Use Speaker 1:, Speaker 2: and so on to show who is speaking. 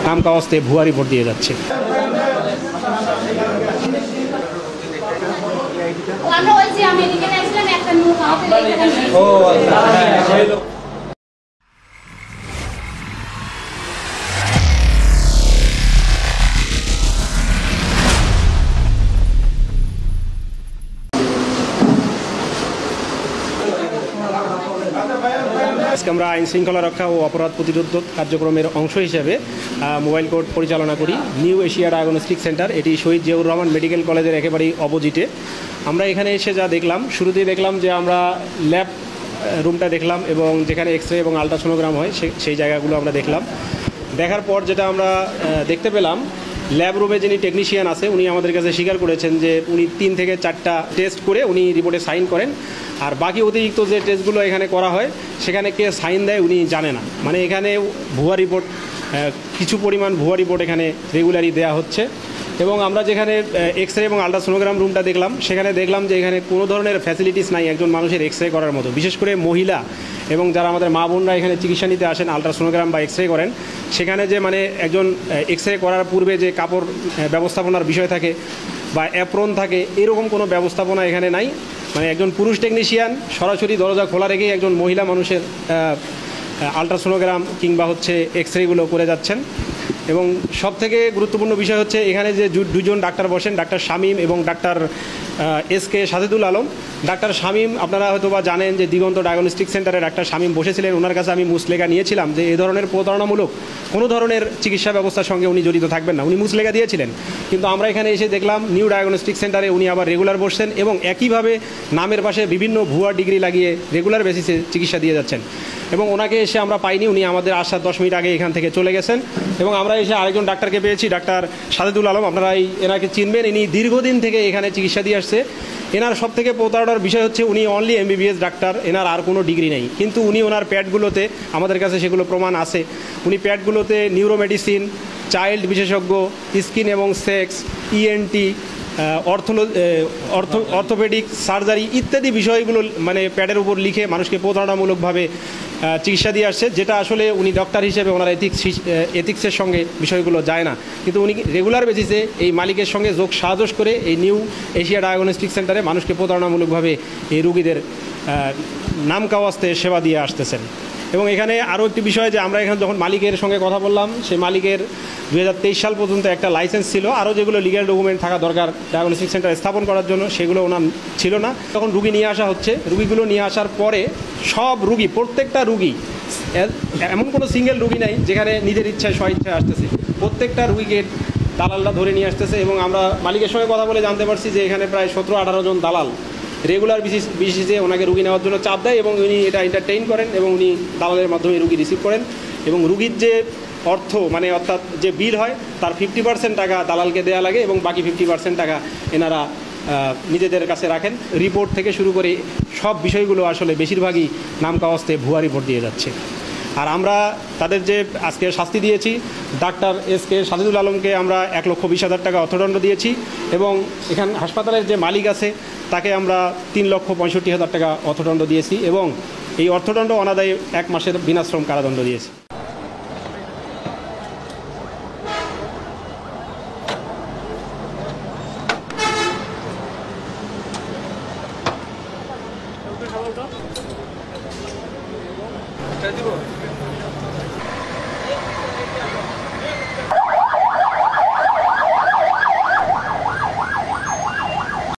Speaker 1: নাম কাওয়াজতে ভুয়া রিপোর্ট দিয়ে যাচ্ছে। আজকে আমরা আইন শৃঙ্খলা রক্ষা ও অপরাধ প্রতিরোধ কার্যক্রমের অংশ হিসেবে মোবাইল কোর্ট পরিচালনা করি। নিউ এশিয়া ডায়াগনস্টিক সেন্টার, এটি শহীদ জিয়াউর রহমান মেডিকেল কলেজের একেবারেই অপোজিটে। আমরা এখানে এসে যা দেখলাম, শুরুতেই দেখলাম যে আমরা ল্যাব রুমটা দেখলাম এবং যেখানে এক্স রে এবং আলট্রাসোনোগ্রাম হয় সেই জায়গাগুলো আমরা দেখলাম। দেখার পর যেটা আমরা দেখতে পেলাম, ল্যাব রুমে যিনি টেকনিশিয়ান আছে উনি আমাদের কাছে স্বীকার করেছেন যে উনি 3 থেকে 4টা টেস্ট করে উনি রিপোর্টে সাইন করেন, আর বাকি অতিরিক্ত যে টেস্টগুলো এখানে করা হয় সেখানে কে সাইন দেয় উনি জানে না। মানে এখানে ভুয়া রিপোর্ট, কিছু পরিমাণ ভুয়া রিপোর্ট এখানে রেগুলারই দেওয়া হচ্ছে। এবং আমরা যেখানে এক্স রে এবং আলট্রাসোনোগ্রাম রুমটা দেখলাম, সেখানে দেখলাম যে এখানে কোনো ধরনের ফ্যাসিলিটিস নাই একজন মানুষের এক্স রে করার মতো। বিশেষ করে মহিলা এবং যারা আমাদের মা বোনরা এখানে চিকিৎসা নিতে আসেন, আলট্রাসোনোগ্রাম বা এক্স রে করেন, সেখানে যে মানে একজন এক্স রে করার পূর্বে যে কাপড় ব্যবস্থাপনার বিষয় থাকে বা অ্যাপ্রন থাকে, এরকম কোনো ব্যবস্থাপনা এখানে নাই। মানে একজন পুরুষ টেকনিশিয়ান সরাসরি দরজা খোলা রেখেই একজন মহিলা মানুষের আলট্রাসোনোগ্রাম কিংবা হচ্ছে এক্স রেগুলো করে যাচ্ছেন। এবং সবথেকে গুরুত্বপূর্ণ বিষয় হচ্ছে এখানে যে দুজন ডাক্তার বসেন, ডাক্তার শামীম এবং doctor SK Sajedul Alam. Doctor Shamim আপনারা হয়তো বা জানেন যে দিগন্ত ডায়াগনস্টিক সেন্টারে ডাক্তার শামীম বসেছিলেন। ওনার কাছে আমি মুসলেখা নিয়েছিলাম যে এই ধরনের প্রতারণামূলক কোনো ধরনের চিকিৎসা ব্যবস্থার সঙ্গে উনি জড়িত থাকবেন না, উনি মুসলেখা দিয়েছিলেন। কিন্তু আমরা এখানে এসে দেখলাম নিউ ডায়াগনস্টিক সেন্টারে উনি আবার রেগুলার বসছেন এবং একইভাবে নামের পাশে বিভিন্ন ভুয়া ডিগ্রি লাগিয়ে রেগুলার বেসিসে চিকিৎসা দিয়ে যাচ্ছেন। এবং ওনাকে এসে আমরা পাইনি, উনি আমাদের আসার 10 মিনিট আগে এখান থেকে চলে গেছেন। এবং আমরা এসে আরেকজন ডাক্তারকে পেয়েছি, ডাক্তার সাজেদুল আলম। আপনারা এনাকে চিনবেন, ইনি দীর্ঘদিন থেকে এখানে চিকিৎসা দিয়ে আসছে। এনার সবথেকে প্রতারণার বিষয় হচ্ছে উনি অনলি এমবিবিএস ডাক্তার, এনার আর কোনো ডিগ্রি নেই। কিন্তু উনি ওনার প্যাডগুলোতে, আমাদের কাছে সেগুলো প্রমাণ আছে, উনি প্যাডগুলোতে নিউরোমেডিসিন, চাইল্ড বিশেষজ্ঞ, স্কিন এবং সেক্স, ইএনটি, অর্থোপেডিক সার্জারি ইত্যাদি বিষয়গুলো মানে প্যাডের উপর লিখে মানুষকে প্রতারণামূলকভাবে চিকিৎসা দিয়ে আসছে, যেটা আসলে উনি ডক্টর হিসেবে ওনার এথিক্সের সঙ্গে বিষয়গুলো যায় না। কিন্তু উনি রেগুলার বেসিসে এই মালিকের সঙ্গে যোগ সাজস করে এই নিউ এশিয়া ডায়াগনস্টিক সেন্টারে মানুষকে প্রতারণামূলকভাবে এই রুগীদের নাম কাওয়াজতে সেবা দিয়ে আসতেছেন। এবং এখানে আরও একটি বিষয় যে আমরা এখানে যখন মালিকের সঙ্গে কথা বললাম, সেই মালিকের 2023 সাল পর্যন্ত একটা লাইসেন্স ছিল, আরও যেগুলো লিগ্যাল ডকুমেন্ট থাকা দরকার ডায়াগনস্টিক সেন্টার স্থাপন করার জন্য সেগুলো ওনার ছিল না। তখন রুগী নিয়ে আসা হচ্ছে, রুগীগুলো নিয়ে আসার পরে সব রুগী, প্রত্যেকটা রুগী, এমন কোনো সিঙ্গেল রুগী নাই যেখানে নিজের ইচ্ছায় স্বইচ্ছায় আসতেছে, প্রত্যেকটা রুগীকে দালালরা ধরে নিয়ে আসতেছে। এবং আমরা মালিকের সঙ্গে কথা বলে জানতে পারছি যে এখানে প্রায় 17-18 জন দালাল রেগুলার বেসিসে ওনাকে রুগী নেওয়ার জন্য চাপ দেয় এবং উনি এটা এন্টারটেইন করেন এবং উনি দালালের মাধ্যমে রুগী রিসিভ করেন। এবং রুগীর যে অর্থ মানে অর্থাৎ যে বিল হয় তার 50% টাকা দালালকে দেওয়া লাগে এবং বাকি 50% টাকা এনারা নিজেদের কাছে রাখেন। রিপোর্ট থেকে শুরু করে সব বিষয়গুলো আসলে বেশিরভাগই নাম কাওয়াজতে ভুয়া রিপোর্ট দিয়ে যাচ্ছে। আর আমরা তাদের যে আজকে শাস্তি দিয়েছি, ডাক্তার এসকে সাজেদুল আলমকে আমরা 1,20,000 টাকা অর্থদণ্ড দিয়েছি এবং এখান হাসপাতালের যে মালিক আছে তাকে আমরা 3,65,000 টাকা অর্থদণ্ড দিয়েছি এবং এই অর্থদণ্ড অনাদায়ী 1 মাসের বিনাশ্রম কারাদণ্ড দিয়েছি।